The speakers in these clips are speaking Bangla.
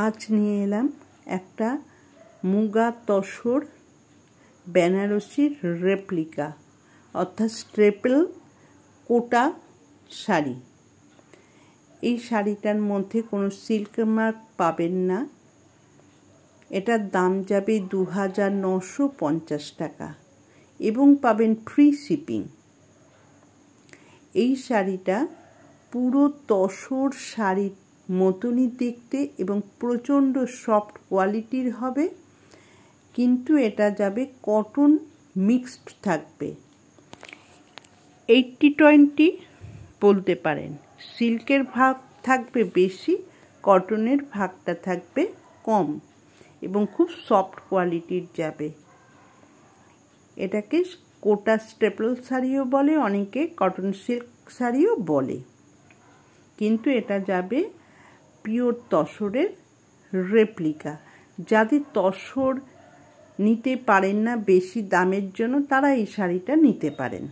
আজ নিয়ে এলাম একটা মুগা তসর বেনারসির রেপ্লিকা অর্থাৎ স্ট্রেপল কোটা শাড়ি। এই শাড়িটার মধ্যে কোনো সিল্ক মার্ক পাবেন না। এটার দাম যাবে 2950 টাকা এবং পাবেন ফ্রি শিপিং। এই শাড়িটা পুরো তসর শাড়ির মতনই দেখতে এবং প্রচণ্ড সফট কোয়ালিটির হবে, কিন্তু এটা যাবে কটন মিক্সড থাকবে। 80-20 বলতে পারেন। সিল্কের ভাগ থাকবে বেশি, কটনের ভাগটা থাকবে কম এবং খুব সফট কোয়ালিটির যাবে। এটাকে কোটা স্টেপল শাড়িও বলে, অনেকে কটন সিল্ক শাড়িও বলে, কিন্তু এটা যাবে পিওর তসরের রেপ্লিকা। যাদের তসর নিতে পারেন না বেশি দামের জন্য, তারা এই শাড়িটা নিতে পারেন।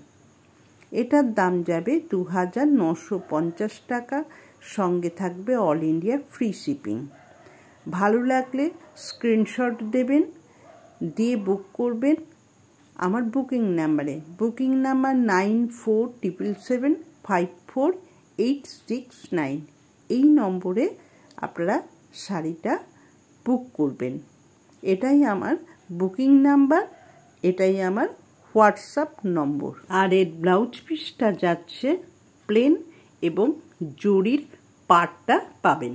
এটার দাম যাবে 2950 টাকা, সঙ্গে থাকবে অল ইন্ডিয়া ফ্রি শিপিং। ভালো লাগলে স্ক্রিনশট দেবেন, দিয়ে বুক করবেন আমার বুকিং নাম্বারে। Booking number 9477754869। এই নম্বরে আপনারা শাড়িটা বুক করবেন। এটাই আমার বুকিং নাম্বার, এটাই আমার হোয়াটসঅ্যাপ নম্বর। আর এর ব্লাউজ পিসটা যাচ্ছে প্লেন এবং জরির পাড়টা পাবেন।